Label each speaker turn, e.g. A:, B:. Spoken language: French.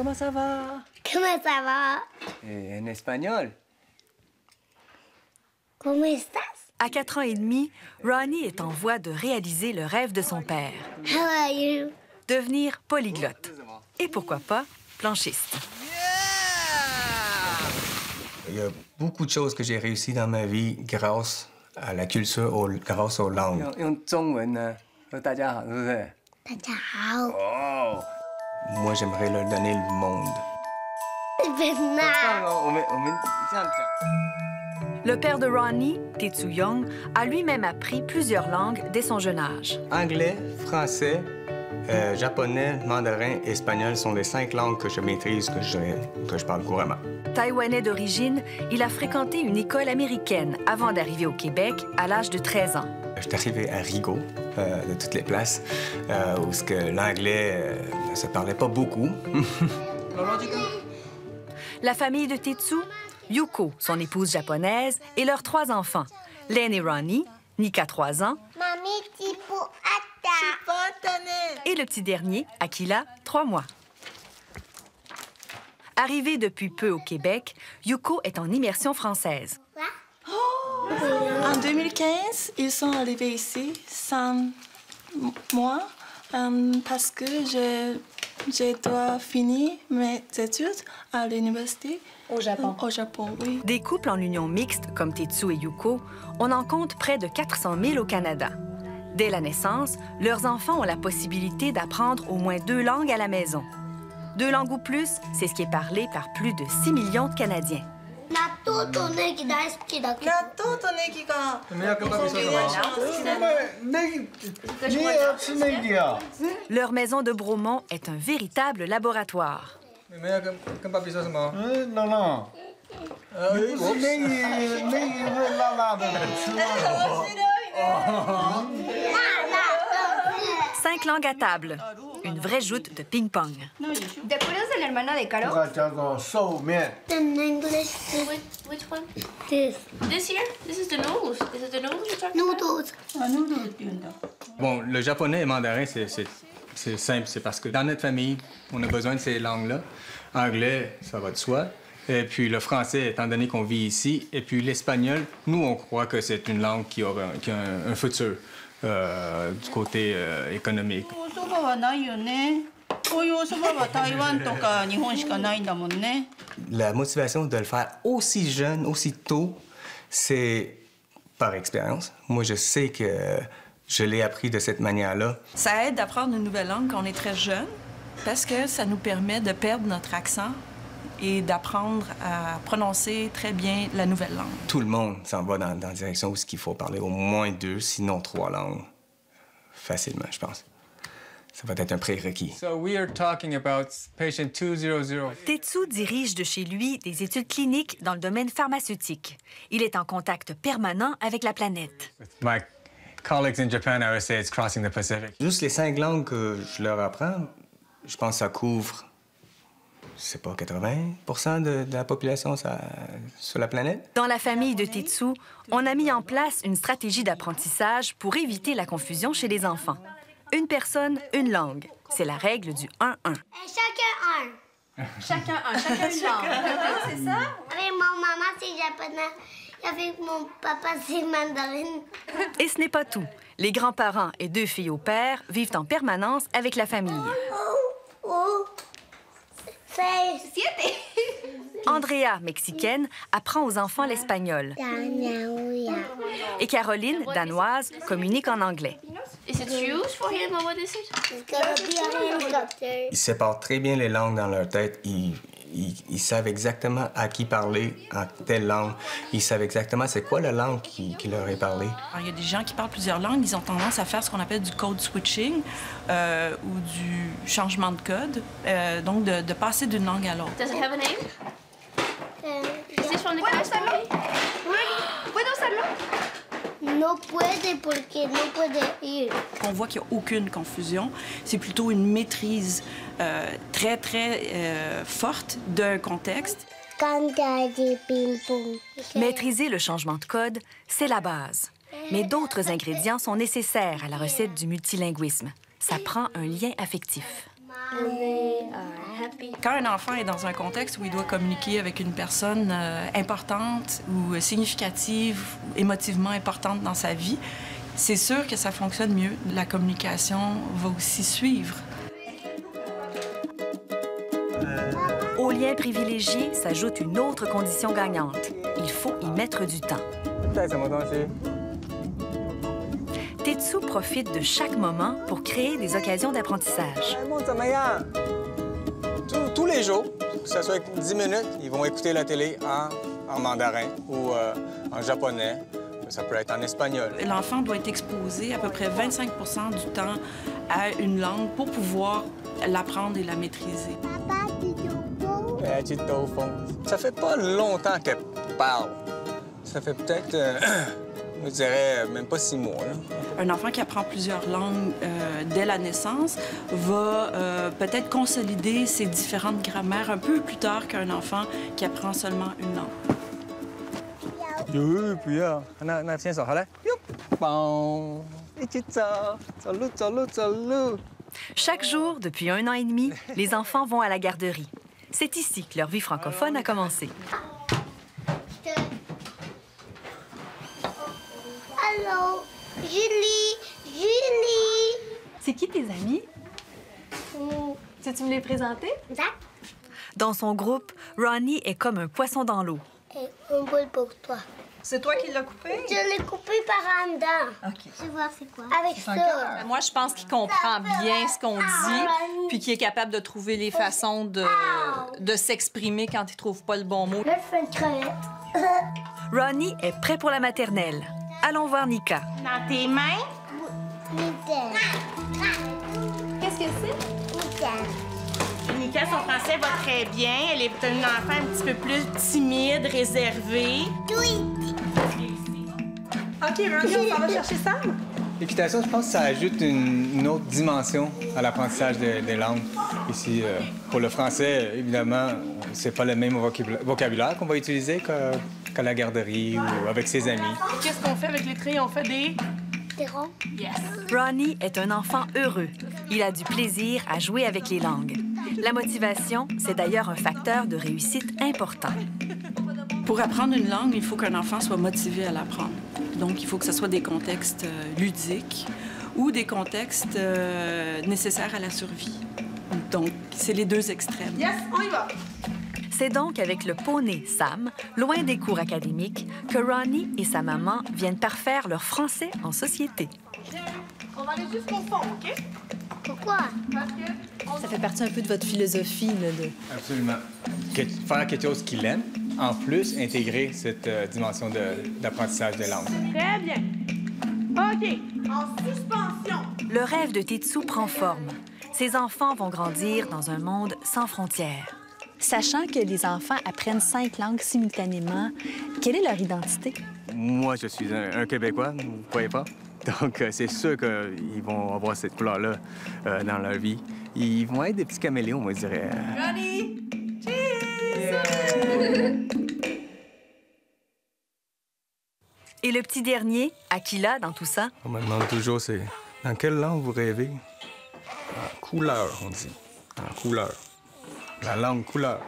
A: comment ça va?
B: Comment ça va?
A: Et en espagnol.
B: Comment estás?
C: À 4 ans et demi, Ronnie est en voie de réaliser le rêve de son père.
B: How are you?
C: Devenir polyglotte. Et pourquoi pas, planchiste.
D: Il y a beaucoup de choses que j'ai réussi dans ma vie grâce à la culture, grâce aux langues.
A: 用中文呢说大家好，是不是？
B: 大家好。
A: 哦，
D: Moi, j'aimerais leur donner le monde.
A: 棒
B: Bernard.
A: 哦！我们这样讲。
C: Le père de Ronnie, Tetsu Young, a lui-même appris plusieurs langues dès son jeune âge.
D: Anglais, français, japonais, mandarin, espagnol sont les 5 langues que je maîtrise, que je parle couramment.
C: Taïwanais d'origine, il a fréquenté une école américaine avant d'arriver au Québec à l'âge de 13 ans.
D: Je suis arrivé à Rigaud, de toutes les places, où l'anglais ne se parlait pas beaucoup.
C: La famille de Tetsu, Yuko, son épouse japonaise, et leurs 3 enfants. L'aîné Ronnie, Nika 3 ans,
B: Mami, tipo ata.
C: et le petit dernier, Akila, 3 mois. Arrivé depuis peu au Québec, Yuko est en immersion française.
E: En 2015, ils sont arrivés ici sans moi parce que je dois finir mes études à l'université.
F: Au Japon.
E: Au Japon, oui.
C: Des couples en union mixte comme Tetsu et Yuko, on en compte près de 400 000 au Canada. Dès la naissance, leurs enfants ont la possibilité d'apprendre au moins 2 langues à la maison. 2 langues ou plus, c'est ce qui est parlé par plus de 6 millions de Canadiens.
B: 納豆とネギ大好きだけど。
E: 納豆とネギが。
C: Leur maison de Bromont est un véritable laboratoire.
G: Non, non.
C: 5 langues à table. Une vraie joute de ping-pong.
F: ¿Te acuerdas del hermano de Caro?
B: In English.
H: Which one?
B: This.
H: This here? This is the noodles. Is it the noodles you're talking
B: Noodles.
D: Bon, le japonais et mandarin, c'est simple. C'est parce que dans notre famille, on a besoin de ces langues-là. Anglais, ça va de soi. Et puis le français, étant donné qu'on vit ici. Et puis l'espagnol, nous, on croit que c'est une langue qui a un futur du côté économique. La motivation de le faire aussi jeune, aussi tôt, c'est par expérience. Moi, je sais que je l'ai appris de cette manière-là.
E: Ça aide d'apprendre une nouvelle langue quand on est très jeune parce que ça nous permet de perdre notre accent et d'apprendre à prononcer très bien la nouvelle langue.
D: Tout le monde s'en va dans la direction où il faut parler au moins 2, sinon 3 langues. Facilement, je pense. Ça va être un prérequis.
A: So we are talking about patient 200.
C: Tetsu dirige de chez lui des études cliniques dans le domaine pharmaceutique. Il est en contact permanent avec la planète.
A: My colleagues in Japan, I would say it's crossing the Pacific.
D: Juste les 5 langues que je leur apprends, je pense que ça couvre, je sais pas, 80% de la population sur la planète.
C: Dans la famille de Tetsu, on a mis en place une stratégie d'apprentissage pour éviter la confusion chez les enfants. Une personne, une langue. C'est la règle du 1-1.
B: Chacun un.
F: Chacun une langue. C'est ça?
B: Avec mon maman, c'est japonais. Avec mon papa, c'est mandarin.
C: Et ce n'est pas tout. Les grands-parents et 2 filles au père vivent en permanence avec la famille.
B: Oh. 6.
C: Andrea, mexicaine, apprend aux enfants l'espagnol. Et Caroline, danoise, communique en anglais.
H: Is it shoes for him or what is it?
B: It's gonna be a helicopter.
D: Ils séparent très bien les langues dans leur tête. Ils savent exactement à qui parler en telle langue. Ils savent exactement c'est quoi la langue qui leur est parlée.
E: Alors, il y a des gens qui parlent plusieurs langues, ils ont tendance à faire ce qu'on appelle du code switching ou du changement de code, donc de passer d'une langue à l'autre.
H: Does it have a name? Is this from the class family?
F: ¿Puedo hacerlo?
B: No puede porque no puede ir.
E: On voit qu'il n'y a aucune confusion. C'est plutôt une maîtrise très, très forte d'un contexte.
C: Maîtriser le changement de code, c'est la base. Mais d'autres ingrédients sont nécessaires à la recette du multilinguisme. Ça prend un lien affectif.
E: Quand un enfant est dans un contexte où il doit communiquer avec une personne importante ou significative, ou émotivement importante dans sa vie, c'est sûr que ça fonctionne mieux. La communication va aussi suivre.
C: Au lien privilégié s'ajoute une autre condition gagnante. Il faut y mettre du temps. Tetsu profite de chaque moment pour créer des occasions d'apprentissage.
D: Tous les jours, que ce soit 10 minutes, ils vont écouter la télé en mandarin ou en japonais. Ça peut être en espagnol.
E: L'enfant doit être exposé à peu près 25 du temps à une langue pour pouvoir l'apprendre et la maîtriser.
D: Ça fait pas longtemps qu'elle parle. Ça fait peut-être, je dirais, même pas 6 mois. Là.
E: Un enfant qui apprend plusieurs langues dès la naissance va peut-être consolider ses différentes grammaires un peu plus tard qu'un enfant qui apprend seulement une langue.
C: Chaque jour, depuis 1 an et demi, les enfants vont à la garderie. C'est ici que leur vie francophone a commencé.
B: Allô, Julie, Julie.
F: C'est qui tes amis? Tu me les présenter?
B: Zach,
C: Dans son groupe, Ronnie est comme un poisson dans l'eau.
B: et un bol pour toi.
F: C'est toi qui l'as coupé?
B: Je l'ai coupé par en dedans.
F: OK.
B: Tu vois, c'est quoi? Avec ça.
G: Moi, je pense qu'il comprend bien ce qu'on dit, puis qu'il est capable de trouver les façons de s'exprimer quand il trouve pas le bon mot.
B: Là, je fais une crevette.
C: Ronnie est prêt pour la maternelle. Allons voir Nika.
H: Dans tes mains.
B: Mitaine.
F: Qu'est-ce que c'est?
B: Mitaine.
H: Nika, son français va très bien. Elle est une enfant un petit peu plus timide, réservée.
B: Oui.
F: OK, Randy, on s'en va chercher ça?
D: L'équitation, je pense que ça ajoute une autre dimension à l'apprentissage des langues. Ici, pour le français, évidemment, c'est pas le même vocabulaire qu'on va utiliser qu'à la garderie ou avec ses amis.
H: Qu'est-ce qu'on fait avec les traits? On fait des...
B: T'es rond?
C: Ronnie est un enfant heureux. Il a du plaisir à jouer avec les langues. La motivation, c'est d'ailleurs un facteur de réussite important.
E: Pour apprendre une langue, il faut qu'un enfant soit motivé à l'apprendre. Donc, il faut que ce soit des contextes ludiques ou des contextes nécessaires à la survie. Donc, c'est les deux extrêmes.
F: Yes, on y va.
C: C'est donc avec le poney Sam, loin des cours académiques, que Ronnie et sa maman viennent parfaire leur français en société.
F: On va aller jusqu'au fond, OK?
B: Pourquoi?
G: Ça fait partie un peu de votre philosophie, là, de...
D: Absolument. Faire quelque chose qu'il aime, en plus, intégrer cette dimension d'apprentissage des langues.
H: Très bien. OK. En suspension.
C: Le rêve de Tetsu prend forme. Ses enfants vont grandir dans un monde sans frontières.
G: Sachant que les enfants apprennent 5 langues simultanément, quelle est leur identité?
D: Moi, je suis un Québécois, vous ne croyez pas? Donc, c'est sûr qu'ils vont avoir cette couleur-là dans leur vie. Ils vont être des petits caméléons, moi, je dirais.
F: Ronnie!
C: Et le petit dernier, Akila, dans tout ça?
D: On me demande toujours, c'est dans quelle langue vous rêvez? En couleur, on dit. En couleur. La langue couleur.